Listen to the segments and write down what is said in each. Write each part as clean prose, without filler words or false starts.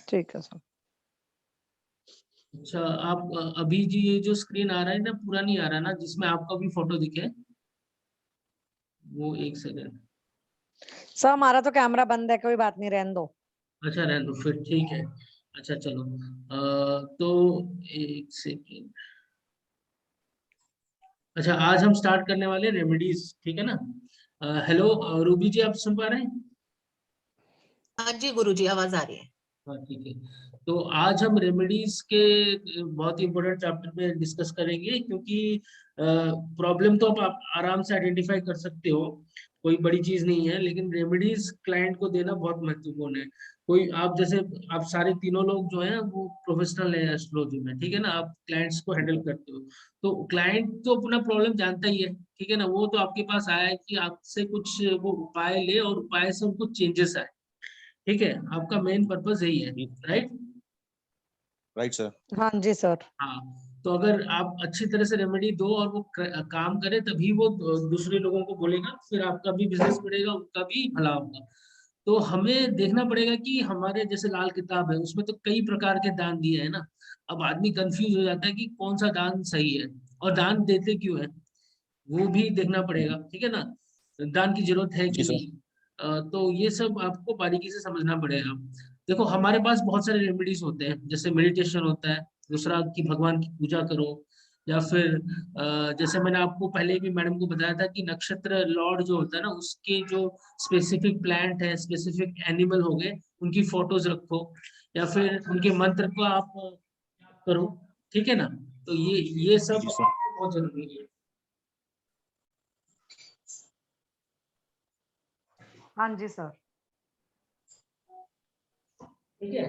ठीक है सर। अच्छा, आप अभी जी ये जो स्क्रीन आ रहा है ना, पूरा नहीं आ रहा ना, जिसमें आपका भी फोटो दिखे वो, एक सेकंड। सर हमारा तो कैमरा बंद है, कोई बात नहीं, रहने दो। अच्छा रहने दो फिर, ठीक है। अच्छा चलो, तो एक सेकंड। अच्छा, आज हम स्टार्ट करने वाले रेमेडीज, ठीक है ना। हेलो रूबी जी, आप सुन पा रहे हैं? हाँ जी गुरुजी, आवाज आ रही है। हाँ ठीक है। तो आज हम रेमेडीज के बहुत ही इम्पोर्टेंट चैप्टर पे डिस्कस करेंगे, क्योंकि प्रॉब्लम तो आप आराम से आइडेंटिफाई कर सकते हो, कोई बड़ी चीज नहीं है, लेकिन रेमेडीज क्लाइंट को देना बहुत महत्वपूर्ण है। कोई आप जैसे, आप सारे तीनों लोग जो हैं वो प्रोफेशनल है एस्ट्रोलॉजी में, ठीक है ना, आप क्लाइंट्स को हैंडल करते हो। तो क्लाइंट तो अपना प्रॉब्लम जानता ही है, ठीक है ना, वो तो आपके पास आया है कि आपसे कुछ वो उपाय ले और उपाय से उनको चेंजेस आए, ठीक है। आपका मेन पर्पस यही है, राइट? Right sir. हाँ जी सर। हाँ, तो अगर आप अच्छी तरह से रेमेडी दो और वो काम करे, तभी वो दूसरे लोगों को बोलेगा, फिर आपका भी बिजनेस बढ़ेगा, उनका भी भला होगा। तो हमें देखना पड़ेगा कि हमारे जैसे लाल किताब है, उसमें तो कई प्रकार के दान दिए हैं ना। अब आदमी कंफ्यूज हो जाता है कि कौन सा दान सही है और दान देते क्यों है, वो भी देखना पड़ेगा, ठीक है ना। दान की जरूरत है कि जी सर। नहीं, तो ये सब आपको बारीकी से समझना पड़ेगा। देखो, हमारे पास बहुत सारे रेमेडीज होते हैं, जैसे मेडिटेशन होता है, दूसरा कि भगवान की पूजा करो, या फिर जैसे मैंने आपको पहले भी मैडम को बताया था कि नक्षत्र लॉर्ड जो होता है ना, उसके जो स्पेसिफिक प्लांट है, स्पेसिफिक एनिमल हो गए, उनकी फोटोज रखो, या फिर उनके मंत्र को आप करो, ठीक है ना। तो ये सब जी सर। आपको बहुत जरूरी है। हाँ जी सर। ठीक है,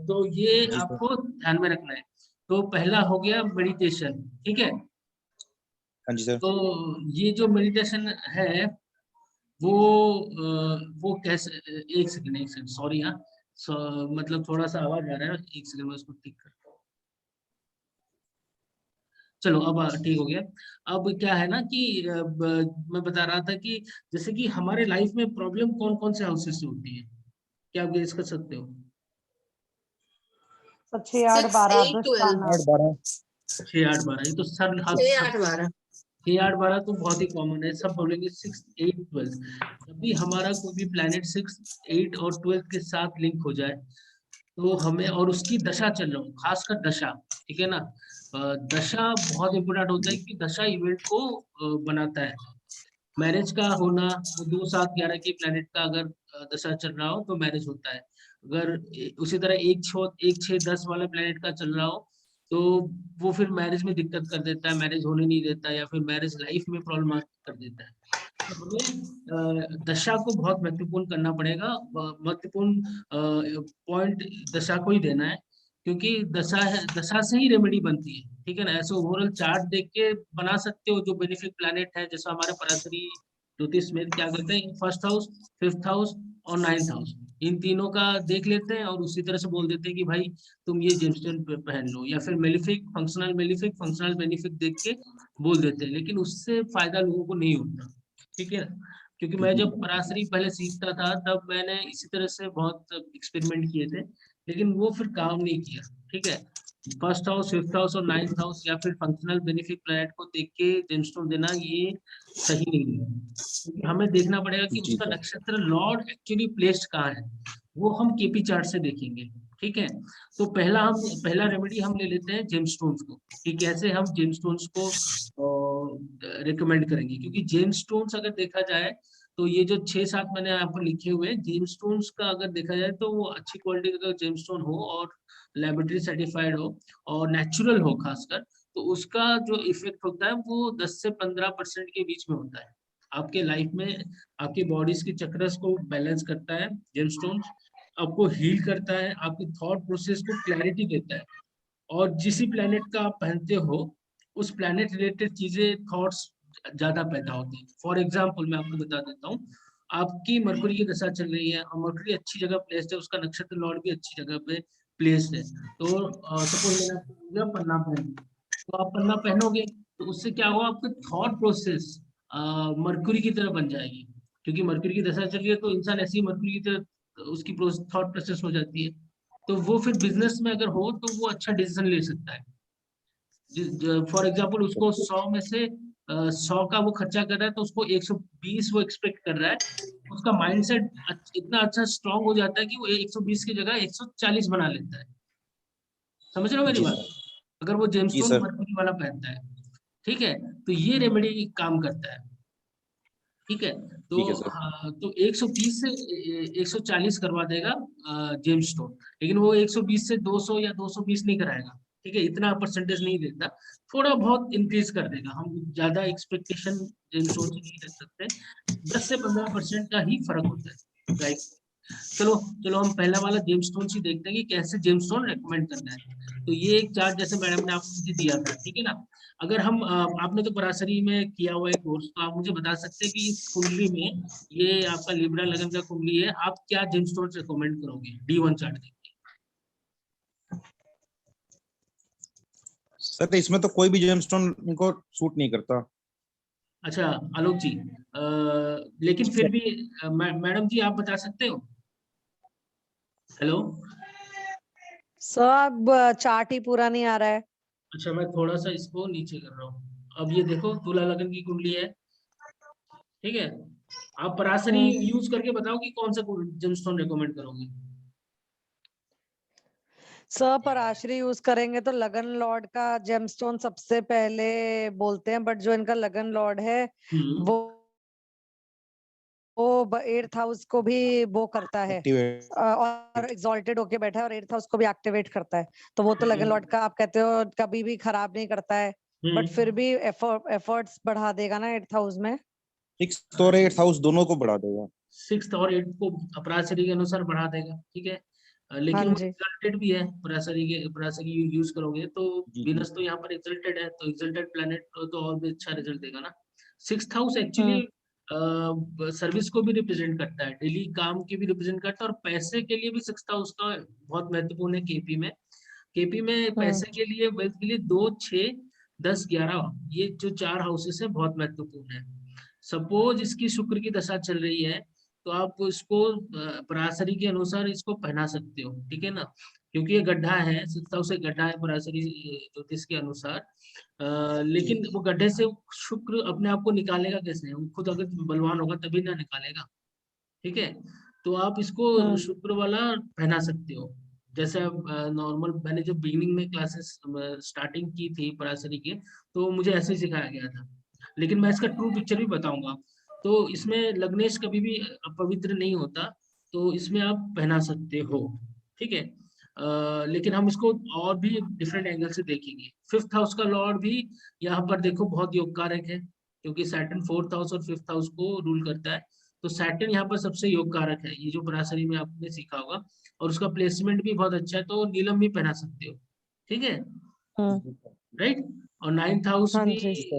तो ये जी सर। आपको ध्यान में रखना है। तो पहला हो गया मेडिटेशन, ठीक है। हाँ जी सर। तो ये जो मेडिटेशन है वो वो कैसे, एक सेकंड सॉरी, हाँ, मतलब थोड़ा सा आवाज आ रहा है, एक सेकंड में उसको ठीक करता हूँ। चलो अब ठीक हो गया। अब क्या है ना कि मैं बता रहा था कि जैसे कि हमारे लाइफ में प्रॉब्लम कौन कौन से हाउसेस से होती है, क्या आप गेस कर सकते हो? सर 6, 8, 6, 12 8, दुष्टाना। 8, 12। 6, 8, 12, ये तो सब 6, 8, 12। 6, 8, 12 तो बहुत ही कॉमन है, सब बोलेंगे 6, 8, 12। जब भी हमारा कोई भी प्लेनेट 6, 8 और 12 के साथ लिंक हो जाए, तो हमें, और उसकी दशा चल रहा हो, खासकर दशा, ठीक है ना। दशा बहुत इंपोर्टेंट होता है, कि दशा इवेंट को बनाता है। मैरिज का होना, वो 2, 7, 11 के प्लेनेट का अगर दशा चल रहा हो तो मैरिज होता है। अगर उसी तरह 1, 6, 10 वाला प्लेनेट का चल रहा हो, तो वो फिर मैरिज में दिक्कत कर देता है, मैरिज होने नहीं देता, या फिर मैरिज लाइफ में प्रॉब्लम कर देता है। तो हमें दशा को बहुत महत्वपूर्ण करना पड़ेगा, महत्वपूर्ण पॉइंट दशा को ही देना है, क्योंकि दशा है, दशा से ही रेमेडी बनती है, ठीक है ना। ऐसे ओवरऑल चार्ट देख के बना सकते हो, जो बेनिफिक प्लैनेट है, जैसा हमारे पराशरी ज्योतिष में क्या करते हैं, फर्स्ट हाउस, फिफ्थ हाउस और नाइन्थ हाउस, इन तीनों का देख लेते हैं और उसी तरह से बोल देते हैं कि भाई तुम ये जेमस्टोन पहन लो, या फिर मेलिफिक फंक्शनल बेनिफिक देख के बोल देते हैं, लेकिन उससे फायदा लोगों को नहीं होता, ठीक है। क्योंकि मैं जब पराशरी पहले सीखता था, तब मैंने इसी तरह से बहुत एक्सपेरिमेंट किए थे, लेकिन वो फिर काम नहीं किया, ठीक है। फर्स्ट हाउस, फिफ्थ हाउस और नाइन्थ हाउस, या फिर फंक्शनल बेनिफिक प्लैनेट को देख के जेमस्टोन देना, ये सही नहीं है, क्योंकि हमें देखना पड़ेगा कि जी उसका सर। नक्षत्र लॉर्ड एक्चुअली प्लेस्ड कहाँ है, वो हम केपी चार्ट से देखेंगे, ठीक है। तो पहला रेमेडी हम ले लेते हैं जेमस्टोन्स को, कि कैसे हम जेमस्टोन्स को रिकमेंड करेंगे, क्योंकि जेमस्टोन्स अगर देखा जाए, तो ये जो 6, 7 मैंने यहाँ पर लिखे हुए हैं जेमस्टोन्स का, अगर देखा जाए तो वो अच्छी क्वालिटी का जेमस्टोन हो, और लेबोरेटरी सर्टिफाइड हो, और नेचुरल हो खासकर, तो उसका जो इफेक्ट होता है वो 10 से 15% के बीच में होता है आपके लाइफ में। आपकी बॉडीज की चक्रस को बैलेंस करता है जेमस्टोन, आपको हील करता है, आपकी थॉट प्रोसेस को क्लैरिटी देता है, और जिस प्लेनेट का आप पहनते हो, उस प्लेनेट रिलेटेड चीजें, थॉट्स ज्यादा पैदा होती हैं। फॉर एग्जाम्पल मैं आपको बता देता हूँ, आपकी मरकुरी की दशा चल रही है, और मरकुरी अच्छी जगह प्लेस्ड है, उसका नक्षत्र लॉर्ड भी अच्छी जगह पे प्लेस्ड है, तो सपोज मैंने आपको बोला पन्ना पहन, तो आप पन्ना पहनोगे, तो उससे क्या होगा, आपकी थॉट प्रोसेस मरकुरी की तरह बन जाएगी, क्योंकि मरकुरी की दशा चल रही है, तो इंसान ऐसी मरकुरी की तरह उसकी थॉट प्रोसेस हो जाती है। तो वो फिर बिजनेस में अगर हो तो वो अच्छा डिसीजन ले सकता है। फॉर एग्जाम्पल उसको 100 में से 100 का वो खर्चा कर रहा है, तो उसको 120 वो एक्सपेक्ट कर रहा है। उसका माइंडसेट इतना अच्छा स्ट्रांग हो जाता है कि वो 120 की जगह 140 बना लेता है। समझ रहे हो मेरी जी बात? सर। अगर वो जी जेमस्टोन सर। मरकरी वाला पहनता है, ठीक है, तो ये रेमेडी काम करता है। ठीक है, तो ठीक है सर। हाँ, तो 120 से 140 करवा देगा जेमस्टोन, लेकिन वो 120 से 200 या 220 नहीं कराएगा। ठीक है, इतना परसेंटेज नहीं देता, थोड़ा बहुत इंक्रीज कर देगा। हम ज्यादा एक्सपेक्टेशन जेमस्टोन से नहीं रख सकते, 10 से 15% का ही फर्क होता है, राइट? चलो चलो, हम पहला वाला जेमस्टोन ही देखते हैं कि कैसे जेमस्टोन रेकमेंड करना है। तो ये एक चार्ट जैसे मैडम ने आपको मुझे दिया था, ठीक है ना। अगर हम आपने तो पराशरी में किया हुआ है कोर्स, तो आप मुझे बता सकते हैं कि इस कुंडली में, ये आपका लिब्रा लगन का कुंडली है, आप क्या जेमस्टोन रेकमेंड करोगे D1 चार्ट देख के? सर इसमें तो कोई भी जेमस्टोन इनको सूट नहीं करता। अच्छा आलोक जी, लेकिन फिर भी मैडम जी आप बता सकते हो? हेलो। सर अब चार्ट ही पूरा नहीं आ रहा है। अच्छा, मैं थोड़ा सा इसको नीचे कर रहा हूँ। अब ये देखो, तुला लगन की कुंडली है, ठीक है। आप पराशरी यूज करके बताओ कि कौन सा जेमस्टोन रेकमेंड करोगे? सर पराशरी यूज करेंगे तो लगन लॉर्ड का जेमस्टोन सबसे पहले बोलते हैं, बट जो इनका लगन लॉर्ड है वो 8th हाउस को भी वो करता है एक्टिवेट। और एग्जॉल्टेड होके बैठा है, और 8th हाउस को भी एक्टिवेट करता है। तो वो तो लगन लॉर्ड का आप कहते हो कभी भी खराब नहीं करता है, बट फिर भी एफर्ट्स बढ़ा देगा ना 8th हाउस में। 6th और 8th हाउस दोनों को बढ़ा देगा। 6th और 8th को पराशरी के अनुसार बढ़ा देगा, ठीक है। लेकिन हाँ वो जी। एक्सल्टेड भी है, पराशरी यूज करोगे तो जी जी। वीनस तो यहाँ पर एक्सल्टेड है, तो एक्सल्टेड प्लैनेट तो और भी अच्छा रिजल्ट देगा ना। 6th हाउस एक्चुअली सर्विस को भी रिप्रेजेंट करता है, डेली काम की भी रिप्रेजेंट करता है, और पैसे के लिए भी 6th हाउस का बहुत महत्वपूर्ण है केपी में। केपी में पैसे के लिए, वेल्थ के लिए 2, 6, 10, 11, ये जो 4 हाउसेस है बहुत महत्वपूर्ण है। सपोज इसकी शुक्र की दशा चल रही है, तो आप इसको पराशरी के अनुसार इसको पहना सकते हो, ठीक है ना। क्योंकि ये गड्ढा है, 6th हाउस से गड्ढा है पराशरी ज्योतिष के अनुसार। लेकिन वो गड्ढे से शुक्र अपने आप को निकालेगा कैसे? वो खुद अगर बलवान होगा तभी ना निकालेगा, ठीक है। तो आप इसको शुक्र वाला पहना सकते हो। जैसे नॉर्मल मैंने जब बिगिनिंग में क्लासेस स्टार्टिंग की थी पराशरी के, तो मुझे ऐसे ही सिखाया गया था। लेकिन मैं इसका ट्रू पिक्चर भी बताऊंगा। तो इसमें लग्नेश कभी भी पवित्र नहीं होता, तो इसमें आप पहना सकते हो, ठीक है। लेकिन हम इसको और भी डिफरेंट एंगल से देखेंगे। 5th हाउस का लॉर्ड भी यहाँ पर देखो बहुत योग कारक है, क्योंकि सैटर्न 4th हाउस और 5th हाउस को रूल करता है। तो सैटर्न यहाँ पर सबसे योग कारक है, ये जो पराशरी में आपने सीखा होगा, और उसका प्लेसमेंट भी बहुत अच्छा है, तो नीलम भी पहना सकते हो, ठीक है, राइट। और 9th हाउस हाँ भी जी।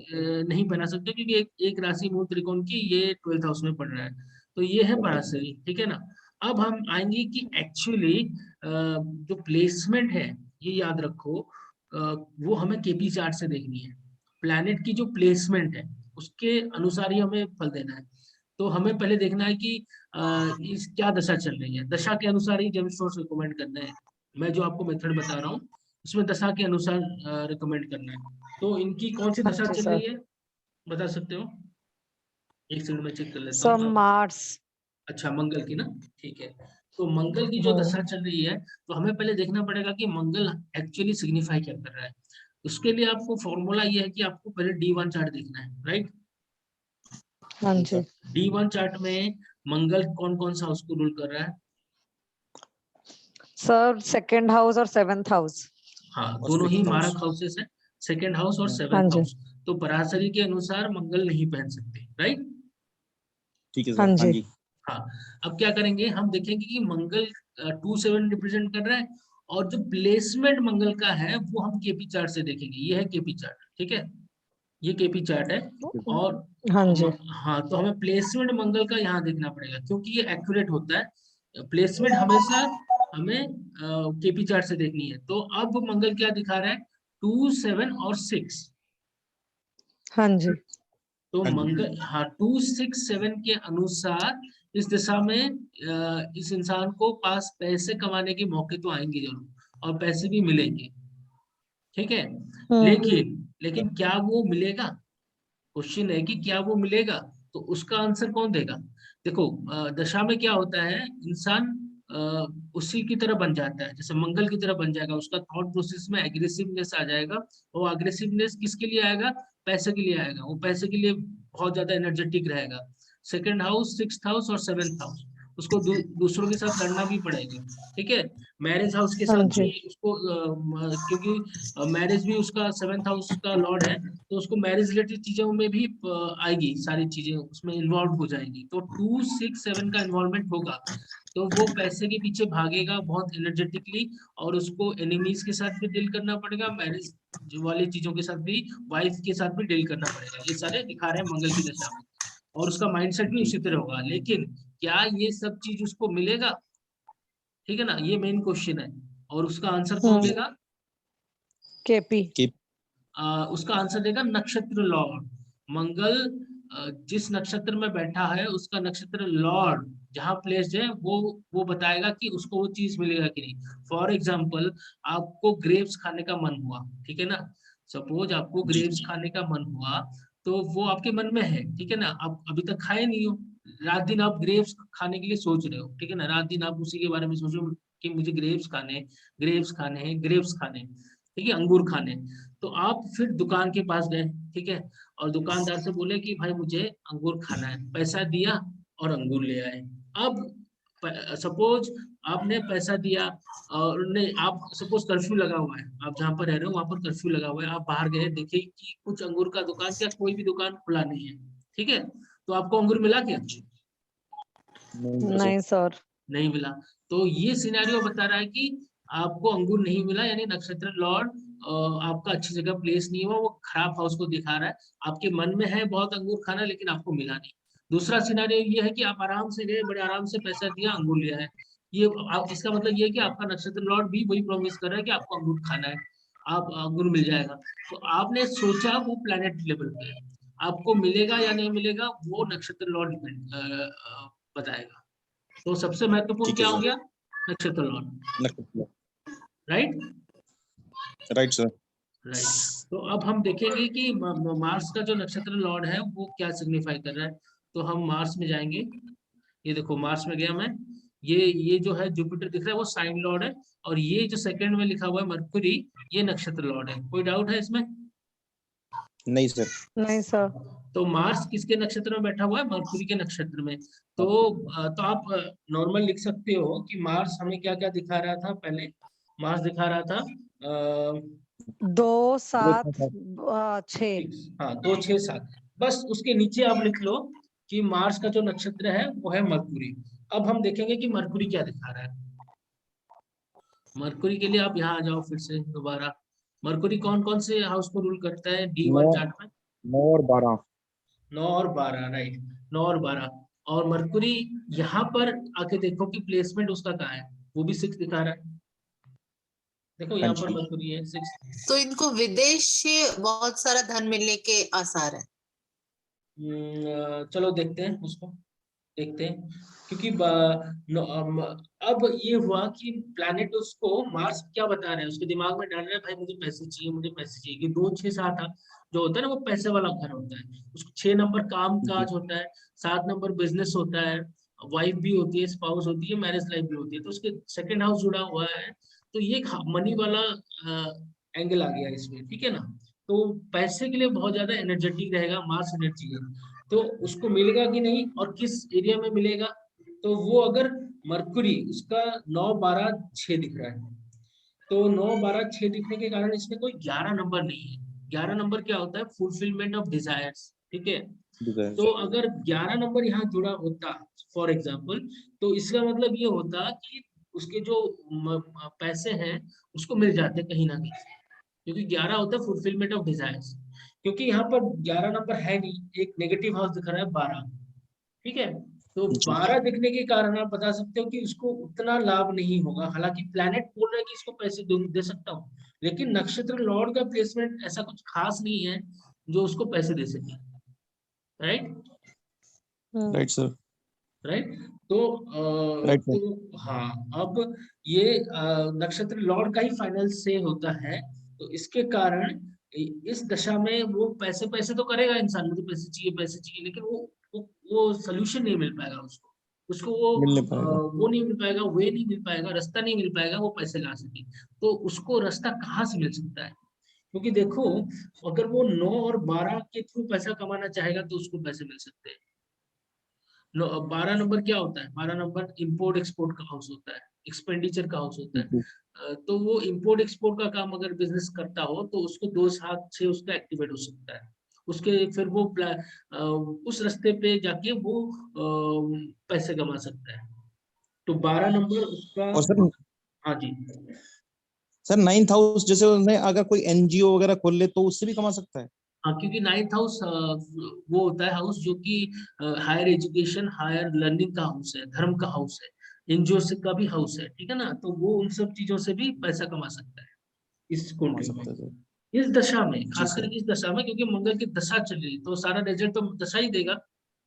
नहीं पहना सकते, क्योंकि एक राशि मूल त्रिकोण की, ये 12th हाउस में पड़ रहा है। तो ये है पराशरी, ठीक है ना। अब हम आएंगे कि एक्चुअली जो प्लेसमेंट है, ये याद रखो, वो हमें केपी चार्ट से देखनी है। प्लैनेट की जो प्लेसमेंट है उसके अनुसार ही हमें फल देना है। तो हमें पहले देखना है कि इस क्या दशा चल रही है, दशा के अनुसार ही जेमस्टोन्स रिकमेंड करना है। मैं जो आपको मेथड बता रहा हूँ उसमें दशा के अनुसार रिकमेंड करना है। तो इनकी कौन सी हाँ दशा जी चल सर। रही है, बता सकते हो? एक सेकंड में चेक कर लेता सर हूँ। मार्स। अच्छा, मंगल की ना, ठीक है। तो मंगल की जो हाँ दशा चल रही है, तो हमें पहले देखना पड़ेगा कि मंगल एक्चुअली सिग्निफाई क्या कर रहा है। उसके लिए आपको फॉर्मूला ये है कि आपको पहले D1 चार्ट देखना है, राइट। हाँ जी D1 चार्ट में मंगल कौन कौन सा उसको रूल कर रहा है? सर, 2nd हाउस और 7th हाउस। हाँ, और दोनों ही 5th हाउस। मारक हाउसेस है, 2nd हाउस और हाँ। 7th हाँ जी। हाउस। तो पराशरी के अनुसार मंगल नहीं पहन सकते, राइट। ठीक है हाँ सर। हाँ जी। जी। हाँ, अब क्या करेंगे, हम देखेंगे कि मंगल 2, 7 रिप्रेजेंट कर रहा है, और जो प्लेसमेंट मंगल का है वो हम केपी चार्ट से देखेंगे। ये है केपी चार्ट, ठीक है, ये केपी चार्ट है। और हाँ जी। हाँ, तो हमें प्लेसमेंट मंगल का यहाँ देखना पड़ेगा, क्योंकि ये एक्यूरेट होता है। प्लेसमेंट हमेशा हमें केपी चार्ट से देखनी है। तो अब मंगल क्या दिखा रहा है? 2, 7 और 6। हाँ जी। तो हाँ जी। मंगल, हाँ, 2, 6, 7 के अनुसार इस दिशा में इस इंसान को पास पैसे कमाने के मौके तो आएंगे जरूर और पैसे भी मिलेंगे, ठीक है। लेकिन क्या वो मिलेगा? क्वेश्चन है कि क्या वो मिलेगा, तो उसका आंसर कौन देगा? देखो दशा में क्या होता है, इंसान उसी की तरह बन जाता है, जैसे मंगल की तरह बन जाएगा, उसका थॉट प्रोसेस में एग्रेसिवनेस आ जाएगा। वो एग्रेसिवनेस किसके लिए आएगा? पैसे के लिए आएगा। वो पैसे के लिए बहुत ज्यादा एनर्जेटिक रहेगा। सेकंड हाउस, सिक्स्थ हाउस और सेवेंथ हाउस, उसको दूसरों के साथ लड़ना भी पड़ेगा, ठीक है। मैरिज हाउस के हाँ साथ जी। भी उसको क्योंकि मैरिज भी उसका सेवेंथ हाउस का लॉर्ड है, तो उसको मैरिज रिलेटेड चीजों में भी आएगी, सारी चीजें उसमें इन्वॉल्व हो जाएंगी। तो 2, 6, 7 का इन्वॉल्वमेंट होगा, तो वो पैसे के पीछे भागेगा बहुत एनर्जेटिकली, और उसको एनिमीज के साथ भी डील करना पड़ेगा, मैरिज वाली चीजों के साथ भी, वाइफ के साथ भी डील करना पड़ेगा। ये सारे दिखा रहे हैं मंगल की दशा में, और उसका माइंडसेट भी उसी तरह होगा। लेकिन क्या ये सब चीज उसको मिलेगा? ठीक है ना, ये मेन क्वेश्चन है। और उसका आंसर कौन देगा? केपी। उसका आंसर देगा नक्षत्र लॉर्ड मंगल। जिस नक्षत्र में बैठा है उसका नक्षत्र लॉर्ड जहां प्लेस्ड है, वो बताएगा कि उसको वो चीज मिलेगा कि नहीं। फॉर एग्जाम्पल, आपको ग्रेप्स खाने का मन हुआ, ठीक है ना। सपोज आपको जी। ग्रेप्स खाने का मन हुआ, तो वो आपके मन में है, ठीक है ना। आप अभी तक खाए नहीं हो, रात दिन आप ग्रेप्स खाने के लिए सोच रहे हो, ठीक है ना। रात दिन आप उसी के बारे में सोच रहे हो कि मुझे ग्रेप्स खाने, ग्रेप्स खाने हैं, ग्रेप्स खाने हैं, ठीक है, अंगूर खाने। तो आप फिर दुकान के पास गए, ठीक है, और दुकानदार से बोले कि भाई मुझे अंगूर खाना है, पैसा दिया और अंगूर ले आए। अब सपोज आपने पैसा दिया, और नहीं, आप सपोज कर्फ्यू लगा हुआ है, आप जहाँ पर रह रहे हो वहां पर कर्फ्यू लगा हुआ है, आप बाहर गए, देखे कि कुछ अंगूर का दुकान या कोई भी दुकान खुला नहीं है, ठीक है, तो आपको अंगूर मिला क्या? नहीं सर। नहीं मिला। तो ये सिनेरियो बता रहा है कि आपको अंगूर नहीं मिला, यानी नक्षत्र लॉर्ड आपका अच्छी जगह प्लेस नहीं हुआ, वो खराब हाउस को दिखा रहा है। आपके मन में है बहुत अंगूर खाना, लेकिन आपको मिला नहीं। दूसरा सिनेरियो ये है कि आप आराम से गए, बड़े आराम से पैसा दिया, अंगूर लिया है। ये इसका मतलब ये है कि आपका नक्षत्र लॉर्ड भी वही प्रॉमिस कर रहा है कि आपको अंगूर खाना है, आप अंगूर मिल जाएगा। तो आपने सोचा वो प्लेनेट लेवल पे है, आपको मिलेगा या नहीं मिलेगा वो नक्षत्र लॉर्ड बताएगा। तो सबसे महत्वपूर्ण ठीक है क्या हो सर। गया? नक्षत्र लॉर्ड, नक्षत्र। राइट। Right sir. राइट। तो अब हम देखेंगे कि मार्स का जो नक्षत्र लॉर्ड है वो क्या सिग्निफाई कर रहा है। तो हम मार्स में जाएंगे। ये देखो मार्स में गया मैं। ये जो है जुपिटर दिख रहा है वो साइन लॉर्ड है, और ये जो सेकंड में लिखा हुआ है मरकुरी, ये नक्षत्र लॉर्ड है। कोई डाउट है इसमें? नहीं सर। नहीं सर। तो मार्स किसके नक्षत्र में बैठा हुआ है? मरकुरी के नक्षत्र में। तो आप नॉर्मल लिख सकते हो कि मार्स हमें क्या क्या दिखा रहा था पहले। मार्स दिखा रहा था 2, 7, 6। हाँ 2, 6, 7। बस उसके नीचे आप लिख लो कि मार्स का जो नक्षत्र है वो है मरकुरी। अब हम देखेंगे कि मरकुरी क्या दिखा रहा है। मरकुरी के लिए आप यहाँ आ जाओ फिर से दोबारा। मरकुरी कौन कौन से हाउस को रूल करता है नौ D1 चार्ट में? 9 और 12। 9 और 12, राइट। 9 और 12। और मरकुरी यहाँ पर आके देखो कि प्लेसमेंट उसका कहाँ है, वो भी 6 दिखा रहा है। देखो यहाँ पर मरकुरी है 6। तो इनको विदेश से बहुत सारा धन मिलने के आसार है। चलो देखते हैं उसको, देखते हैं। क्योंकि अब ये हुआ कि प्लैनेट उसको मार्स क्या बता रहे हैं, उसके दिमाग में डाल रहे हैं भाई मुझे पैसे चाहिए, मुझे पैसे चाहिए। कि 2, 6, 7 जो होता है ना वो पैसे वाला घर होता है। उसको 6 नंबर काम काज होता है, 7 नंबर बिजनेस होता है, वाइफ भी होती है, स्पाउस होती है, मैरिज लाइफ भी होती है। तो उसके सेकंड हाउस जुड़ा हुआ है, तो ये मनी वाला एंगल आ गया इसमें, ठीक है ना। तो पैसे के लिए बहुत ज्यादा एनर्जेटिक रहेगा, मार्स एनर्जी है। तो उसको मिलेगा कि नहीं और किस एरिया में मिलेगा? तो वो अगर मरकुरी उसका 9, 12, 6 दिख रहा है, तो 9, 12, 6 दिखने के कारण इसमें कोई 11 नंबर नहीं है। 11 नंबर क्या होता है? फुलफिलमेंट ऑफ डिजायर्स, ठीक है। तो अगर 11 नंबर यहाँ जुड़ा होता फॉर एग्जाम्पल, तो इसका मतलब ये होता कि उसके जो पैसे हैं उसको मिल जाते कहीं ना कहीं, क्योंकि 11 होता है फुलफिलमेंट ऑफ डिजायर्स। क्योंकि यहाँ पर 11 नंबर है नहीं, एक नेगेटिव हाउस दिख रहा है 12, ठीक है। तो 12 दिखने के कारण आप बता सकते हो कि उसको उतना लाभ नहीं होगा। हालांकि प्लैनेट बोल रहा है कि इसको पैसे दे सकता हूँ, लेकिन नक्षत्र लॉर्ड का प्लेसमेंट ऐसा कुछ खास नहीं है जो उसको पैसे दे सके, राइट। Right sir. राइट। तो Right, sir. तो हाँ, अब ये नक्षत्र लॉर्ड का ही फाइनल से होता है, तो इसके कारण इस दशा में वो पैसे पैसे तो करेगा इंसान, मुझे पैसे चाहिए, लेकिन वो सोल्यूशन नहीं मिल पाएगा उसको, वो मिल नहीं पाएगा। वो नहीं मिल पाएगा, वे नहीं मिल पाएगा, रास्ता नहीं मिल पाएगा वो पैसे ला सके। तो उसको रास्ता कहाँ से मिल सकता है? क्योंकि देखो, अगर वो 9 और 12 के थ्रू पैसा कमाना चाहेगा तो उसको पैसे मिल सकते हैं। 12 नंबर क्या होता है? 12 नंबर इंपोर्ट एक्सपोर्ट का हाउस होता है, एक्सपेंडिचर का हाउस होता है। जी, तो वो इंपोर्ट एक्सपोर्ट का काम अगर बिजनेस करता हो तो उसको 2 7 6 उसका एक्टिवेट हो सकता है। उसके फिर वो उस रास्ते पे जाके वो पैसे कमा सकता है। तो 12 नंबर उसका। और हाँ जी, सर 9th हाउस जैसे उसने अगर कोई एनजीओ वगैरह खोल ले तो उससे भी कमा सकता है। हाँ, क्योंकि 9th हाउस वो होता है हाउस जो कि हायर एजुकेशन, हायर लर्निंग का हाउस है, धर्म का हाउस है, एनजीओ से का भी हाउस है, ठीक है ना। तो वो उन सब चीजों से भी पैसा कमा सकता है इस कमा कुंडली में, सकता है सर। इस दशा में, जी खास सर। करके इस दशा में, क्योंकि मंगल की दशा चल रही है तो सारा रिजल्ट तो दशा ही देगा,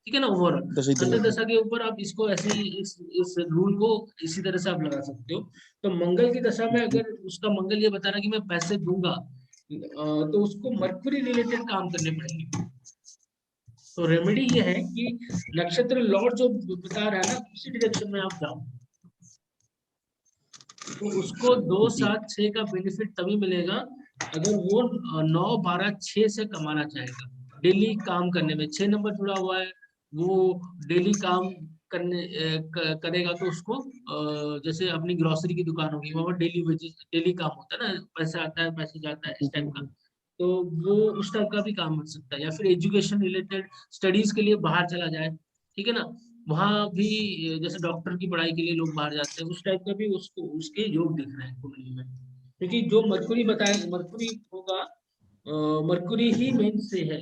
ठीक है ना। ओवरऑल दशा ही अंतर देगा। दशा के ऊपर आप इसको ऐसे ही इस रूल को इसी तरह से आप लगा सकते हो। तो मंगल की दशा में जी, अगर उसका मंगल ये बता रहा है कि मैं पैसे दूंगा, तो उसको मरकुरी रिलेटेड काम करने पड़ेंगे। तो रेमेडी ये है कि नक्षत्र लॉर्ड जो बता रहा है ना, उसी डायरेक्शन में आप जाओ, तो उसको 2 जी, 7 6 का बेनिफिट तभी मिलेगा अगर वो 9 12 6 से कमाना चाहेगा, डेली काम करने में 6 नंबर जुड़ा हुआ है, वो डेली काम करेगा तो उसको जैसे अपनी ग्रोसरी की दुकान होगी, वहाँ डेली वेजेस, डेली काम होता है ना, पैसा आता है पैसे जाता है, इस टाइप का। तो वो उस टाइप का भी काम मिल सकता है, या फिर एजुकेशन रिलेटेड स्टडीज के लिए बाहर चला जाए, ठीक है ना। वहाँ भी जैसे डॉक्टर की पढ़ाई के लिए लोग बाहर जाते हैं, उस टाइप का भी उसको उसके योग दिख रहे हैं कुंडली में, क्योंकि जो मरकुरी बताया, मरकुरी होगा, मरकुरी ही मेन से है,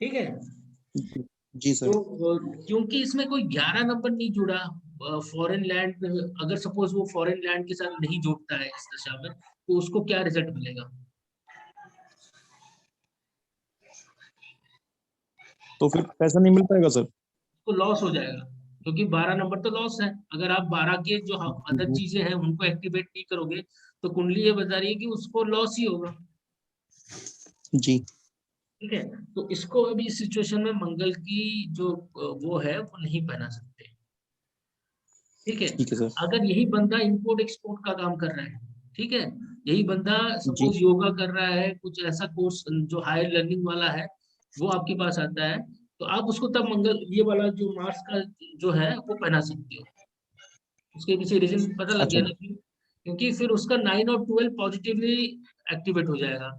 ठीक है। जी तो सर। क्योंकि इसमें कोई 11 नंबर नहीं जुड़ा, फॉरेन लैंड, अगर सपोज वो फॉरेन लैंड के साथ नहीं जुड़ता है इस दशा में, तो उसको क्या रिजल्ट मिलेगा? तो फिर पैसा नहीं मिल पाएगा सर। तो लॉस हो जाएगा, क्योंकि 12 नंबर तो लॉस है। अगर आप 12 के जो अदर जी, चीजें हैं उनको एक्टिवेट नहीं करोगे, तो कुंडली ये बता रही है कि उसको लॉस ही होगा, जी, ठीक है। तो इसको अभी इस सिचुएशन में मंगल की जो वो है वो नहीं पहना सकते, ठीक है। ठीक है सर। अगर यही बंदा इंपोर्ट एक्सपोर्ट का काम कर रहा है, ठीक है, यही बंदा जी, सपोज योगा कर रहा है, कुछ ऐसा कोर्स जो हायर लर्निंग वाला है, वो आपके पास आता है, तो आप उसको तब मंगल ये वाला जो मार्स का जो है वो पहना सकते हो। उसके पीछे रीजन पता लग अच्छा। गया ना, क्योंकि फिर उसका 9 और 12 पॉजिटिवली एक्टिवेट हो जाएगा।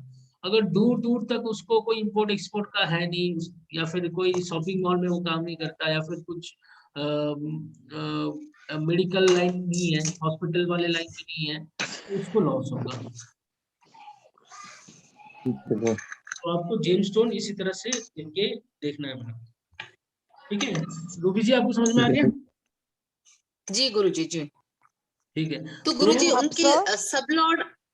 अगर दूर दूर तक उसको कोई इंपोर्ट एक्सपोर्ट का है नहीं, या फिर कोई शॉपिंग मॉल में वो काम नहीं करता, या फिर कुछ मेडिकल लाइन नहीं है, हॉस्पिटल वाले लाइन में नहीं है, तो उसको लॉस होगा। ठीक है सर। तो आपको जेमस्टोन इसी तरह से इनके देखना है बना, ठीक है। रूबी जी, आपको समझ में आ ठीक है गया? सर। जी गुरुजी जी। ठीक है। तो तो गुरुजी आप उनके सर?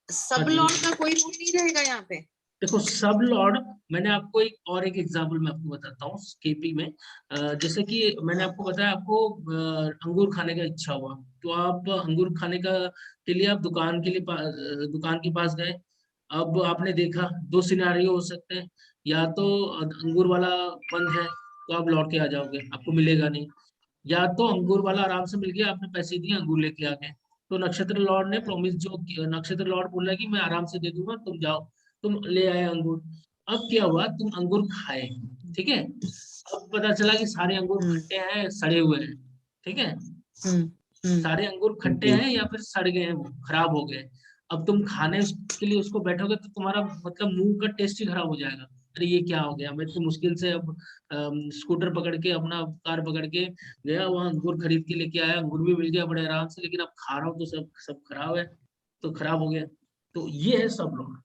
सब लॉर्ड का कोई रूल नहीं रहेगा यहाँ पे? देखो, सब लॉर्ड, मैंने आपको एक एग्जांपल मैं आपको बताता हूँ केपी में। जैसे कि मैंने आपको बताया, आपको अंगूर खाने का इच्छा हुआ, तो आप अंगूर खाने का के लिए आप दुकान के लिए दुकान के पास गए। अब आपने देखा 2 सिनारियो हो सकते हैं, या तो अंगूर वाला बंद है तो आप लौट के आ जाओगे, आपको मिलेगा नहीं, या तो अंगूर वाला आराम से मिल गया, आपने पैसे दिए, अंगूर लेके आ गए। तो नक्षत्र लॉर्ड ने प्रॉमिस, जो नक्षत्र लॉर्ड बोल रहा है कि मैं आराम से दे दूंगा, तुम जाओ, तुम ले आए अंगूर। अब क्या हुआ, तुम अंगूर खाए, ठीक है। अब पता चला कि सारे अंगूर खट्टे हैं, सड़े हुए हैं, ठीक है। सारे अंगूर खट्टे जी, हैं या फिर सड़ गए हैं, वो खराब हो गए। अब तुम खाने के लिए उसको बैठोगे तो तुम्हारा मतलब मुंह का टेस्ट ही खराब हो जाएगा। अरे ये क्या हो गया, मैं इतनी मुश्किल से अब स्कूटर पकड़ के, अपना कार पकड़ के गया, वहां अंगूर खरीद के लेके आया, अंगूर भी मिल गया बड़े आराम से, लेकिन अब खा रहा हूँ तो सब सब खराब है, तो खराब हो गया। तो ये है सब लोग,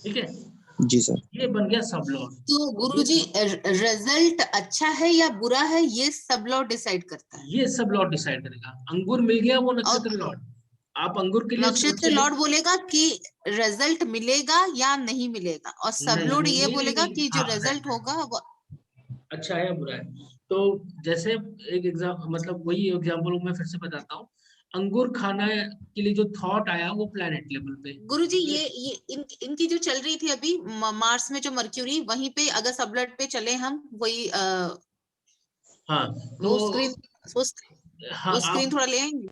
ठीक है, जी सर। ये बन गया सब लोग। तो गुरुजी रिजल्ट अच्छा है या बुरा है ये सब लॉर्ड डिसाइड करता है? ये सब लॉर्ड डिसाइड करेगा। अंगूर मिल गया, वो और नक्षत्र लॉर्ड, आप अंगूर के लिए सोच नक्षत्र के लॉर्ड बोलेगा कि रिजल्ट मिलेगा या नहीं मिलेगा, और सब नहीं लॉर्ड नहीं ये नहीं नहीं बोलेगा नहीं, कि जो हाँ, रिजल्ट होगा वो अच्छा है या बुरा है। तो जैसे एक मतलब वही एग्जाम्पल मैं फिर से बताता हूँ। अंगूर खाना के लिए जो थॉट आया वो प्लैनेट लेवल पे। गुरुजी ये इनकी जो चल रही थी अभी मार्स में जो मर्क्यूरी, वहीं पे अगर सबलट पे चले हम, वही हाँ वो तो स्क्रीन हाँ वो स्क्रीन आप, थोड़ा ले आएंगे।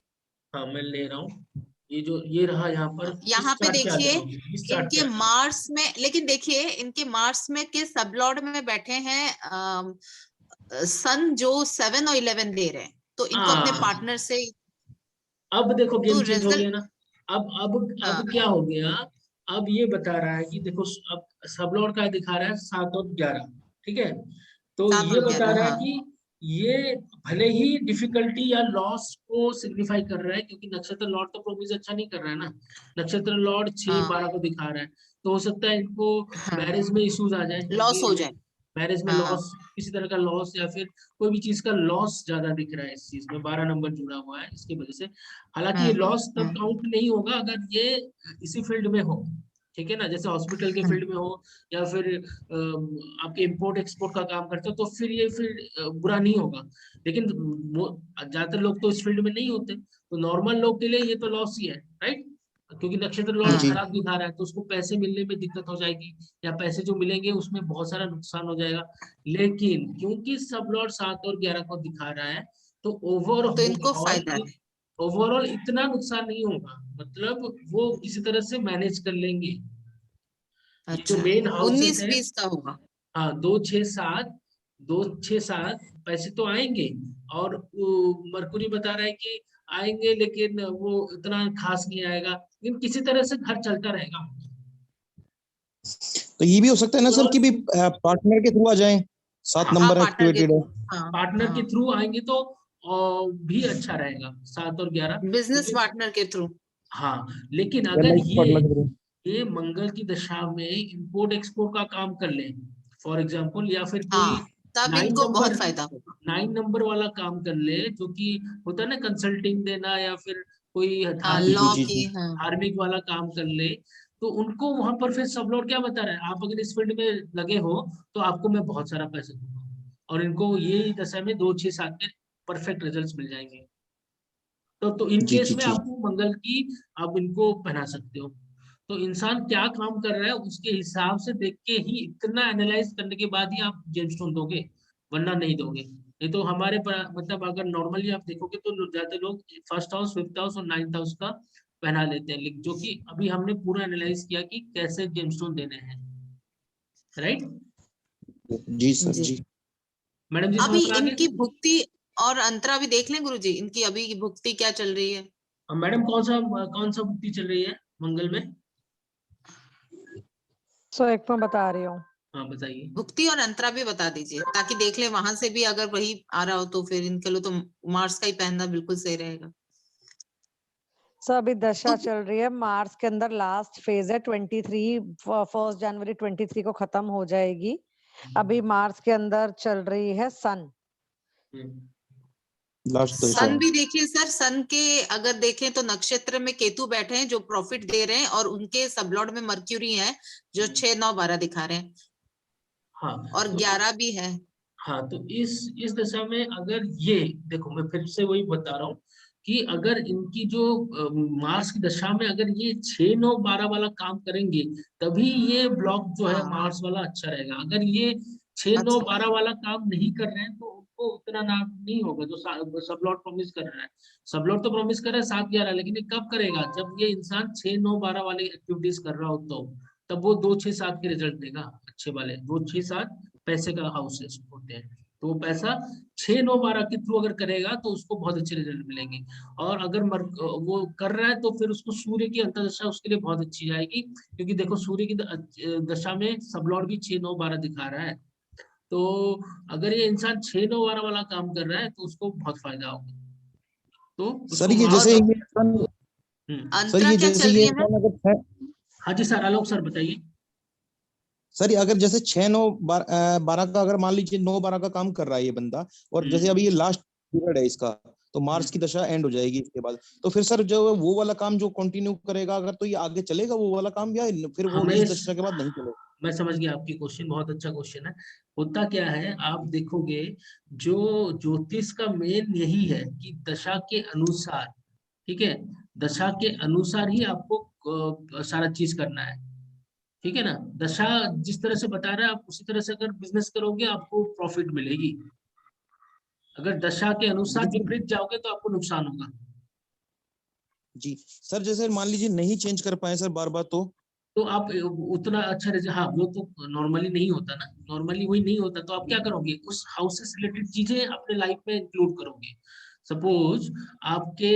हाँ मैं ले रहा हूँ। ये रहा यहाँ पर। यहाँ इस पे चार्ट पे आ देखिए जाओ, इस चार्ट पे इनके आ जाओ। मार्स में, लेकिन देखिए इनके मार्स में के सबलॉर्ड में बैठे हैं सन जो 7 और 11 दे रहे हैं, तो इनको अपने हाँ पार्टनर से अब देखो गेम तो चेंज हो गया रिजल्ट। ना। अब हाँ क्या हो गया। अब ये बता रहा है कि देखो अब सब लॉर्ड का दिखा रहा है 7 और 11, ठीक है। तो 7 ये और बता 11, रहा है हाँ कि ये भले ही डिफिकल्टी या लॉस को सिग्निफाई कर रहा है, क्योंकि नक्षत्र लॉर्ड तो प्रोमिस अच्छा नहीं कर रहा है ना। नक्षत्र लॉर्ड 6 हाँ 12 को दिखा रहा है, तो हो सकता है इनको हाँ मैरिज में इश्यूज आ जाए, लॉस हो जाए। मैरिज में हाँ लॉस, किसी तरह का लॉस या फिर कोई भी चीज का लॉस ज्यादा दिख रहा है इस चीज में। 12 नंबर जुड़ा हुआ है इसकी वजह से। हालांकि ये लॉस तब काउंट नहीं होगा अगर ये इसी फील्ड में हो, ठीक है ना, जैसे हॉस्पिटल के फील्ड में हो या फिर आपके इंपोर्ट एक्सपोर्ट का काम करते हो, तो फिर ये फिर बुरा नहीं होगा। लेकिन ज्यादातर लोग तो इस फील्ड में नहीं होते, तो नॉर्मल लोग के लिए ये तो लॉस ही है, राइट। क्योंकि नक्षत्र लॉर्ड जी खराब दिखा रहा है, तो उसको पैसे मिलने में दिक्कत हो जाएगी, या पैसे जो मिलेंगे उसमें बहुत सारा नुकसान हो जाएगा। लेकिन क्योंकि सब लॉर्ड 7 और 11 को दिखा रहा है, तो तो इनको फायदा है। ओवरऑल इतना नुकसान नहीं होगा, मतलब वो किसी तरह से मैनेज कर लेंगे। ये जो अच्छा मेन हाउसेस है, 19-20 का होगा। हाँ 2 6 7 पैसे तो आएंगे। और मरकुरी बता रहा है कि आएंगे, लेकिन वो इतना खास नहीं आएगा, लेकिन किसी तरह से घर चलता रहेगा। तो ये भी हो सकता है ना सर कि भी पार्टनर के थ्रू आ जाए, 7 हाँ नंबर पार्टनर के एक्टिवेटेड है। हाँ पार्टनर के हाँ थ्रू आएंगे तो भी अच्छा रहेगा 7 और 11। बिजनेस लेकिन पार्टनर के थ्रू। हाँ, लेकिन या अगर लाइफ पार्टनर के थ्रू। ये मंगल की दशा में इंपोर्ट एक्सपोर्ट का काम कर ले फॉर एग्जाम्पल, या फिर कोई हाँ तब 9 इनको नंबर बहुत फायदा होगा। 9 नंबर वाला काम कर ले, जो कि होता है ना कंसल्टिंग देना, या फिर कोई हाँ धार्मिक जी लॉ जी की, जी हाँ धार्मिक वाला काम कर ले, तो उनको वहां पर फिर सब लोग क्या बता रहे हैं, आप अगर इस फील्ड में लगे हो तो आपको मैं बहुत सारा पैसा दूंगा, और इनको ये दशा में 2 6 7 में परफेक्ट रिजल्ट्स मिल जाएंगे। तो इन जी केस जी में जी। आपको मंगल की आप इनको पहना सकते हो। तो इंसान क्या काम कर रहा है उसके हिसाब से देख के ही, इतना एनालाइज करने के बाद ही आप जेमस्टोन दोगे, वरना नहीं दोगे। नहीं तो हमारे मतलब अगर नॉर्मली आप देखोगे तो ज्यादा लोग फर्स्ट हाउस, फिफ्थ हाउस और 9th हाउस का पहना लेते हैं, लेकिन जो कि अभी हमने पूरा एनालाइज किया कि कैसे जेमस्टोन देने हैं, राइट। जी सर जी। जी। मैडम जी अभी समझ में आ इनकी गया। भुक्ति और अंतरा भी देख लें गुरुजी, इनकी अभी की भुक्ति क्या चल रही है। मैडम कौन सा बुद्धि चल रही है मंगल में। सो एक मैं बता रही हूँ। हाँ बताइए। भुक्ति और अंतरा भी बता दीजिए, ताकि देख ले वहां से भी अगर वही आ रहा हो तो फिर इनके लिए तो मार्स का ही पहनना बिल्कुल सही रहेगा। सो अभी दशा तो चल रही है मार्च के अंदर, लास्ट फेज है 23, 1 जनवरी 23 को खत्म हो जाएगी। अभी मार्च के अंदर चल रही है सन। लास्ट दशा। सन भी देखिए सर, सन के अगर देखें तो नक्षत्र में केतु बैठे हैं जो प्रॉफिट दे रहे हैं, और उनके सबलॉर्ड में मर्क्यूरी है जो 6 9 12 दिखा रहे हैं, हाँ और 11 भी है। हाँ तो इस दशा में अगर ये देखो, मैं फिर से वही बता रहा हूँ कि अगर इनकी जो मार्स की दशा में अगर ये 6 9 12 वाला काम करेंगे, तभी ये ब्लॉक जो है हाँ मार्स वाला अच्छा रहेगा। अगर ये 6 9 अच्छा 12 वाला काम नहीं कर रहे हैं तो उनको उतना नाम नहीं होगा जो सब लॉट प्रॉमिस कर रहा है। सब लॉट तो प्रॉमिस कर रहा है 7 11, लेकिन ये कब करेगा, जब ये इंसान 6 9 12 वाले एक्टिविटीज कर रहा हो, तो तब वो 2 6 7 के रिजल्ट देगा अच्छे वाले। 2 6 7 पैसे का हाउसेस होते हैं, तो वो पैसा 6 9 12 के थ्रू अगर करेगा तो उसको बहुत अच्छे रिजल्ट मिलेंगे। और अगर वो कर रहा है तो फिर उसको सूर्य की अंतर्दशा उसके लिए बहुत अच्छी जाएगी, क्योंकि देखो सूर्य की दशा में सबलॉर्ड भी 6 9 12 दिखा रहा है। तो अगर ये इंसान 6 9 12 वाला काम कर रहा है तो उसको बहुत फायदा होगा। तो सर उसको ये मार्स जैसे और ये इंसान, सर अंतरा ये क्या जैसे चल ये रही है। इंसान अगर हाँ जी सर, आलोक सर बताइए। सर अगर जैसे 6 9 12 का अगर मान लीजिए 9 12 का काम कर रहा है ये बंदा, और जैसे अभी ये लास्ट पीरियड है इसका, तो मार्च की दशा एंड हो जाएगी इसके बाद, तो फिर सर जो वो वाला काम जो कंटिन्यू करेगा अगर, तो ये आगे चलेगा वो वाला काम, या फिर वो हमें इस दशा के बाद नहीं चलेगा। मैं समझ गया आपकी क्वेश्चन, बहुत अच्छा क्वेश्चन है। होता क्या है, आप देखोगे जो ज्योतिष का मेन यही है कि दशा के अनुसार, ठीक है, दशा के अनुसार ही आपको सारा चीज करना है, ठीक है ना। दशा जिस तरह से बता रहा है आप उसी तरह से अगर बिजनेस करोगे आपको प्रॉफिट मिलेगी। अगर दशा के अनुसार लेकिन विपरीत जाओगे तो आपको नुकसान होगा। जी सर, जैसे मान लीजिए नहीं चेंज कर पाए सर बार बार, तो आप उतना अच्छा हाँ वो तो नॉर्मली नहीं होता ना, नॉर्मली वही नहीं होता, तो आप क्या करोगे, उस हाउस से रिलेटेड चीजें अपने लाइफ में इंक्लूड करोगे। सपोज आपके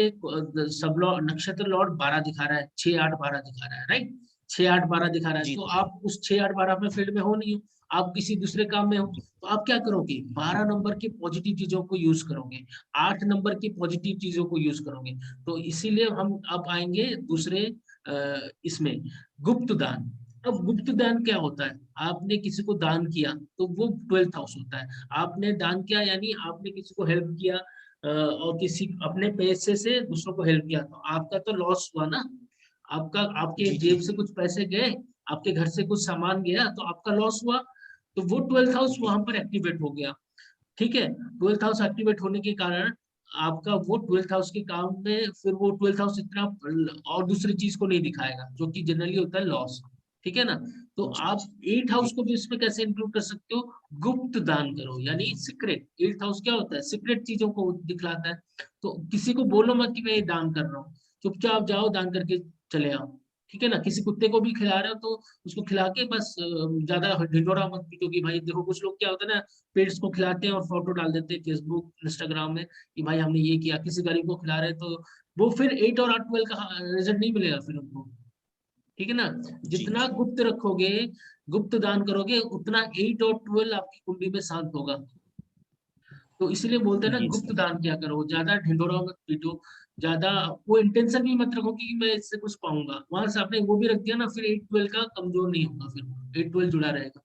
सब लॉर्ड नक्षत्र लॉर्ड 12 दिखा रहा है, 6 8 12 दिखा रहा है, राइट, 6 8 12 दिखा रहा है, जी तो आप उस 6 8 12 में फील्ड में हो नहीं हो, आप किसी दूसरे काम में हो, तो आप क्या करोगे, 12 नंबर की पॉजिटिव चीजों को यूज करोगे, 8 नंबर की पॉजिटिव चीजों को यूज करोगे। तो इसीलिए हम अब आएंगे दूसरे इसमें, गुप्त दान। अब गुप्त दान क्या होता है, आपने किसी को दान किया तो वो 12th हाउस होता है। आपने दान किया यानी आपने किसी को हेल्प किया, और किसी अपने पैसे से दूसरों को हेल्प किया, तो आपका तो लॉस हुआ ना, आपका आपके जी जेब से कुछ पैसे गए, आपके घर से कुछ सामान गया, तो आपका लॉस हुआ। तो वो 12th हाउस जी वहां पर एक्टिवेट हो गया, ठीक है। 12th हाउस एक्टिवेट होने के कारण आपका वो 12th हाउस के काम में फिर वो 12th हाउस इतना और दूसरी चीज को नहीं दिखाएगा, जो कि जनरली होता है लॉस, ठीक है ना। तो जी आप 8th हाउस जी को भी इसमें कैसे इंक्लूड कर सकते हो, गुप्त दान करो, यानी सीक्रेट। 8th हाउस क्या होता है, सीक्रेट चीजों को दिखलाता है। तो किसी को बोलो मत कि मैं ये दान कर रहा हूँ, चुपचाप जाओ दान करके चले आओ, ठीक है ना। किसी कुत्ते को भी खिला रहे हो तो उसको खिला के बस ज्यादा ढिंढोरा मत पीटो कि भाई देखो, कुछ लोग क्या होता है ना, पेट्स को खिलाते हैं और फोटो डाल देते हैं फेसबुक इंस्टाग्राम में कि भाई हमने ये किया, किसी गरीब को खिला रहे हैं, तो वो फिर 8 और 8 12 का रिजल्ट नहीं मिलेगा फिर उनको, ठीक है ना। जी जितना गुप्त रखोगे, गुप्त दान करोगे, उतना 8 और 12 आपकी कुंडली में शांत होगा। तो इसीलिए बोलते हैं ना, जी गुप्त दान क्या करो, ज्यादा ढिंढोरा मत पीटो, ज्यादा वो इंटेंशन भी मत रखो कि मैं इससे कुछ पाऊंगा, वहां से आपने वो भी रख दिया ना, फिर 8 12 का कमजोर नहीं होगा, फिर 8 12 जुड़ा रहेगा।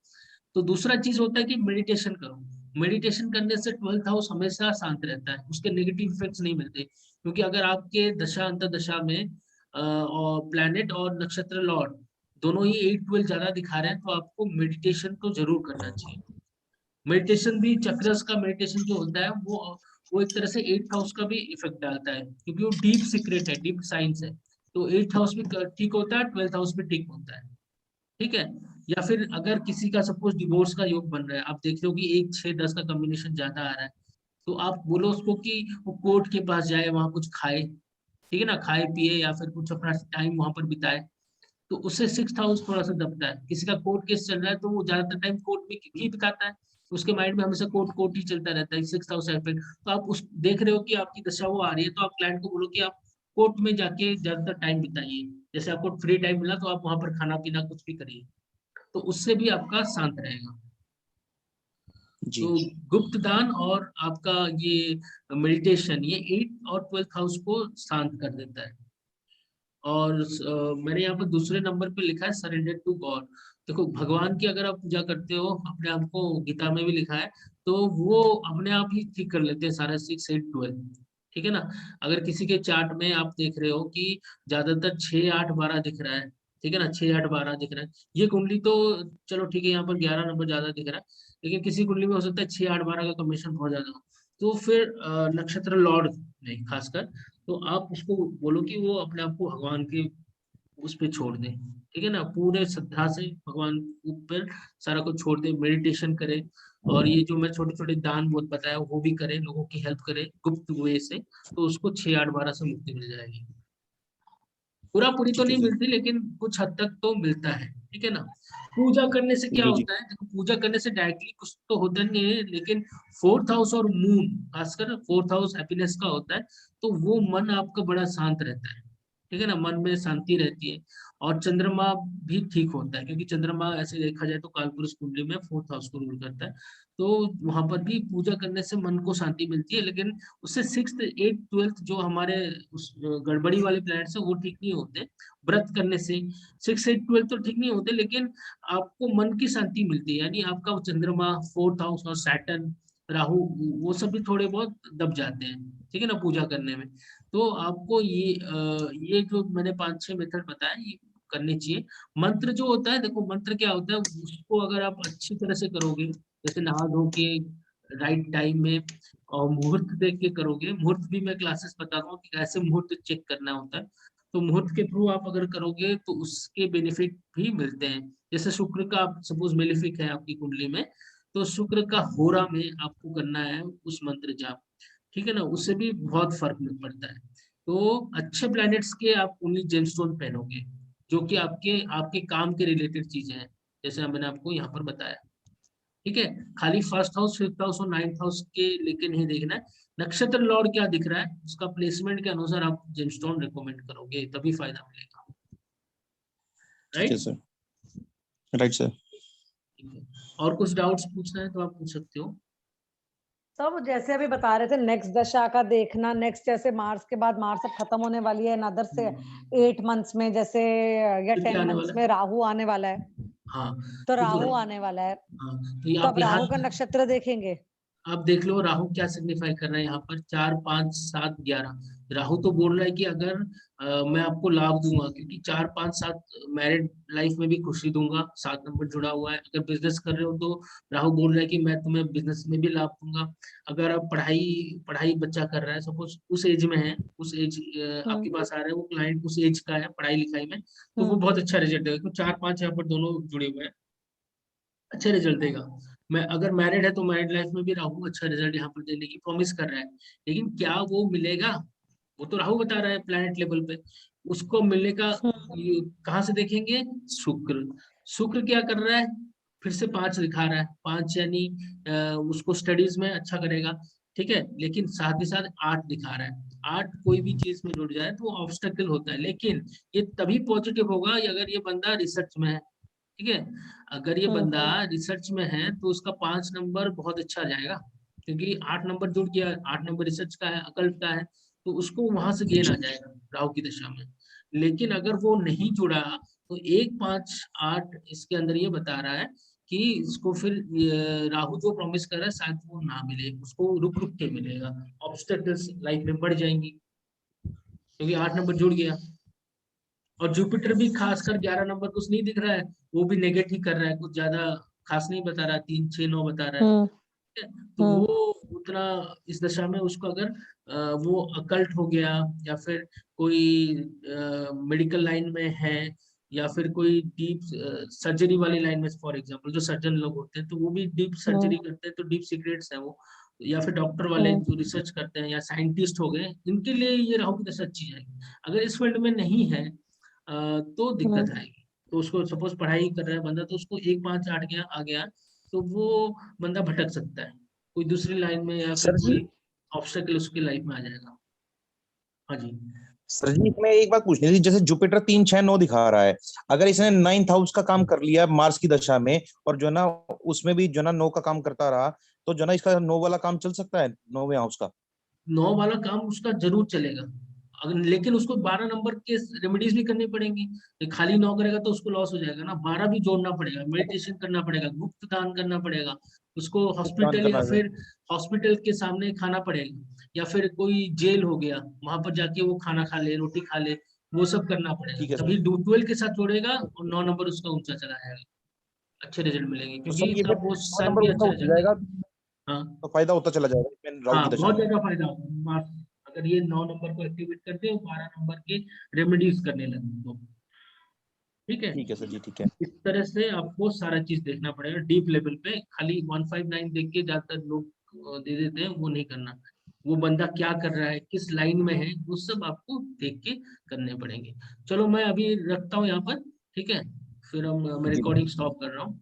तो दूसरा चीज होता है कि मेडिटेशन करो। मेडिटेशन करने से 12th हाउस हमेशा शांत रहता है, उसके नेगेटिव इफेक्ट्स नहीं मिलते, क्योंकि अगर आपके दशा अंतर दशा में और प्लैनेट और नक्षत्र लॉर्ड दोनों ही 8 12 ज्यादा दिखा रहे हैं, तो आपको मेडिटेशन तो जरूर करना चाहिए। मेडिटेशन भी, चक्रस का मेडिटेशन जो होता है वो एक तरह से 8th हाउस का भी इफेक्ट डालता है, क्योंकि वो डीप सीक्रेट है, डीप साइंस है। तो 8th हाउस भी ठीक होता है, 12th हाउस भी ठीक होता है, ठीक है। या फिर अगर किसी का सपोज डिवोर्स का योग बन रहा है, आप देख रहे हो कि 1 6 10 का कॉम्बिनेशन ज्यादा आ रहा है, तो आप बोलो उसको कि वो कोर्ट के पास जाए, वहां कुछ खाए, ठीक है ना, खाए पिए या फिर कुछ अपना टाइम वहां पर बिताए, तो उससे 6th हाउस थोड़ा सा दबता है। किसी का कोर्ट केस चल रहा है तो वो ज्यादातर टाइम कोर्ट में ही बिताता है, उसके माइंड में हमेशा कोर्ट कोर्ट ही चलता रहता है, 6th हाउस इफेक्ट। तो आप उस देख रहे हो कि आपकी दशा वो आ रही है, तो आप क्लाइंट को बोलो कि आप कोर्ट में जाके ज्यादातर टाइम बिताइए, जैसे आपको फ्री टाइम मिला तो आप वहां पर खाना पीना कुछ भी करिए, तो उससे भी आपका शांत रहेगा। जी तो गुप्त दान और आपका ये मेडिटेशन, ये 8 और 12th हाउस को शांत कर देता है। और मैंने यहाँ पर दूसरे नंबर पे लिखा है सरेंडर टू गॉड। देखो, भगवान की अगर आप पूजा करते हो, अपने आप को गीता में भी लिखा है, तो वो अपने आप ही ठीक कर लेते हैं सारा 6 8 12, ठीक है ना। अगर किसी के चार्ट में आप देख रहे हो कि ज्यादातर 6 8 12 दिख रहा है, ठीक है ना, 6 8 12 दिख रहा है, ये कुंडली तो चलो ठीक है, यहाँ पर 11 नंबर ज्यादा दिख रहा है, लेकिन किसी कुंडली में हो सकता है 6 8 12 का कॉम्बिनेशन बहुत ज्यादा हो, तो फिर नक्षत्र लॉर्ड में खासकर, तो आप उसको बोलो कि वो अपने आप को भगवान के उस पे छोड़ दे, ठीक है ना, पूरे श्रद्धा से भगवान के ऊपर सारा कुछ छोड़ दे, मेडिटेशन करे, और ये जो मैं छोटे छोटे दान बहुत बताया वो भी करे, लोगों की हेल्प करे गुप्त वे से, तो उसको 6 8 12 से मुक्ति मिल जाएगी। पूरा पूरी तो ठीक है नहीं जी मिलती, लेकिन कुछ हद तक तो मिलता है, ठीक है ना। पूजा करने से क्या जी होता है, देखो पूजा करने से डायरेक्टली कुछ तो होता नहीं है, लेकिन 4th हाउस और मून, खासकर 4th हाउस हैप्पीनेस का होता है, तो वो मन आपका बड़ा शांत रहता है, ठीक है ना, मन में शांति रहती है। और चंद्रमा भी ठीक होता है, क्योंकि चंद्रमा ऐसे देखा जाए तो कालपुरुष कुंडली में 4th हाउस को रूल करता है, तो वहां पर भी पूजा करने से मन को शांति मिलती है। लेकिन उससे 6th 8 12th जो हमारे उस गड़बड़ी वाले प्लैनेट्स है वो ठीक नहीं होते। व्रत करने से 6 8 12 तो ठीक नहीं होते, लेकिन आपको मन की शांति मिलती है, यानी आपका वो चंद्रमा 4th हाउस और सैटर्न राहु वो सब भी थोड़े बहुत दब जाते हैं, ठीक है ना, पूजा करने में। तो आपको ये जो मैंने 5 6 मेथड बताया, ये करनी चाहिए। मंत्र जो होता है, देखो मंत्र क्या होता है, उसको अगर आप अच्छी तरह से करोगे, जैसे नहा धो के राइट टाइम में और मुहूर्त देख के करोगे, मुहूर्त भी मैं क्लासेस बताता हूँ कि कैसे मुहूर्त चेक करना होता है, तो मुहूर्त के थ्रू आप अगर करोगे तो उसके बेनिफिट भी मिलते हैं। जैसे शुक्र का आप सपोज मेलिफिक है आपकी कुंडली में, तो शुक्र का होरा में आपको करना है उस मंत्र जाप, ठीक है ना, उससे भी बहुत फर्क पड़ता है। तो अच्छे प्लैनेट्स के आप ओनली जेमस्टोन पहनोगे, जो कि आपके आपके काम के रिलेटेड चीजें हैं, जैसे मैंने आपको यहाँ पर बताया, ठीक है। खाली फर्स्ट हाउस, फिफ्थ हाउस और नाइन्थ हाउस के लेके नहीं देखना है, नक्षत्र लॉर्ड क्या दिख रहा है उसका प्लेसमेंट के अनुसार आप जेमस्टोन रिकमेंड करोगे, तभी फायदा मिलेगा। ठीक है सर, राइट सर। ठीक है, और कुछ डाउट्स पूछना है तो आप पूछ सकते हो। तो जैसे अभी बता रहे थे नेक्स्ट दशा का देखना, नेक्स्ट जैसे मार्च के बाद, मार्च अब खत्म होने वाली है, अनदर से 8 मंथ्स में जैसे या फिर क्या 10 आने मंथ्स वाला में राहु आने वाला है, हाँ, तो देखो, राहु आने वाला है, हाँ, तो ये तो आप अब यहाँ राहु का नक्षत्र देखेंगे। आप देख लो राहु क्या सिग्निफाई कर रहा है यहाँ पर, 4, 5, 7, 11। राहु तो बोल रहा है कि अगर मैं आपको लाभ दूंगा, क्योंकि 4, 5, 7 मैरिड लाइफ में भी खुशी दूंगा, 7 नंबर जुड़ा हुआ है। अगर बिजनेस कर रहे हो तो राहु बोल रहा है कि मैं तुम्हें बिजनेस में भी लाभ दूंगा। अगर आप पढ़ाई पढ़ाई बच्चा कर रहा है, सपोज उस एज में है, उस एज आपके पास आ रहा है, वो क्लाइंट उस एज का है पढ़ाई लिखाई में, तो वो बहुत अच्छा रिजल्ट देगा, क्योंकि 4, 5 यहाँ पर दोनों जुड़े हुए हैं, अच्छे रिजल्ट देगा। मैं अगर मैरिड है तो मैरिड लाइफ में भी राहु अच्छा रिजल्ट यहाँ पर देने की प्रॉमिस कर रहा है, लेकिन क्या वो मिलेगा, वो तो राहु बता रहा है प्लैनेट लेवल पे। उसको मिलने का कहाँ से देखेंगे, शुक्र। शुक्र क्या कर रहा है, फिर से 5 दिखा रहा है, 5 यानी उसको स्टडीज में अच्छा करेगा, ठीक है, लेकिन साथ ही साथ 8 दिखा रहा है। 8 कोई भी चीज में जुड़ जाए तो ऑब्स्टेकल होता है, लेकिन ये तभी पॉजिटिव होगा अगर ये बंदा रिसर्च में है, ठीक है। अगर ये बंदा रिसर्च में है तो उसका 5 नंबर बहुत अच्छा जाएगा, क्योंकि 8 नंबर जुड़ गया, 8 नंबर रिसर्च का है, अकल्ट का है, तो उसको वहां से गेन आ जाएगा राहु की दशा में। लेकिन अगर वो नहीं जुड़ा तो 1, 5, 8 इसके अंदर ये बता रहा है कि इसको फिर राहु जो प्रॉमिस कर रहा है शायद वो ना मिले, उसको रुक रुक के मिलेगा, ऑब्स्टेकल्स लाइफ में बढ़ जाएंगी, क्योंकि 8 नंबर जुड़ गया। और जुपिटर भी खासकर 11 नंबर कुछ नहीं दिख रहा है, वो भी नेगेटिव कर रहा है, कुछ ज्यादा खास नहीं बता रहा, 3, 6, 9 बता रहा है, ठीक है? तो वो उतना इस दशा में उसको अगर वो अकल्ट हो गया, या फिर कोई मेडिकल लाइन में है, या फिर कोई डीप सर्जरी वाली लाइन में, फॉर एग्जांपल जो सर्जन लोग होते हैं तो वो भी डीप सर्जरी करते हैं, तो डीप सीक्रेट्स है वो, या फिर डॉक्टर वाले जो रिसर्च करते हैं, या साइंटिस्ट हो गए, इनके लिए ये राहु की दशा अच्छी जाएगी। अगर इस फील्ड में नहीं है तो दिक्कत आएगी। तो उसको सपोज पढ़ाई कर रहा है बंदा, तो उसको 1, 5, 8 गया आ गया, तो वो बंदा भटक सकता है कोई दूसरी लाइन में, या फिर सर जी, कोई ऑब्स्टेकल उसकी लाइफ में आ जाएगा। हाँ जी सर जी इसमें एक बात पूछनी थी, जैसे जुपिटर 3, 6, 9 दिखा रहा है, अगर इसने 9th हाउस का काम कर लिया मार्स की दशा में, और जो ना उसमें भी जो ना 9 का काम करता रहा, तो जो ना इसका 9 वाला काम चल सकता है, 9वें हाउस का? 9 वाला काम उसका जरूर चलेगा, अगर लेकिन उसको 12 नंबर के रेमेडीज भी करनी पड़ेंगी। ये खाली 9 करेगा तो उसको लॉस हो जाएगा ना, 12 भी जोड़ना पड़ेगा, मेडिटेशन करना पड़ेगा, गुप्त दान करना पड़ेगा उसको, भुगतान हॉस्पिटल या करना है। फिर हॉस्पिटल के सामने खाना पड़ेगा, या फिर कोई जेल हो गया वहां पर जाके वो खाना खा ले, रोटी खा ले, वो सब करना पड़ेगा, ठीक है सर। तभी 12 के साथ जोड़ेगा और 9 नंबर उसका ऊंचा चला जाएगा, अच्छे रिजल्ट मिलेंगे, तो क्योंकि सर ये तब फिर वो 9 सन नंबर भी ऊंचा अच्छा हो रिजल्ट जाएगा, देगा। हाँ तो फायदा होता चला जाएगा इसमें राहु हाँ, की दशा बहुत में। ज्यादा फायदा होगा अगर ये 9 नंबर को एक्टिवेट करते हो, 12 नंबर के रेमेडीज करने लगे तो, ठीक है। ठीक है सर जी, ठीक है। इस तरह से आपको सारा चीज देखना पड़ेगा डीप लेवल पे, खाली 159 देख के ज्यादातर लोग दे देते हैं, वो नहीं करना। वो बंदा क्या कर रहा है, किस लाइन में है, वो सब आपको देख के करने पड़ेंगे। चलो मैं अभी रखता हूँ यहाँ पर, ठीक है, फिर मैं जी रिकॉर्डिंग स्टॉप कर रहा हूँ।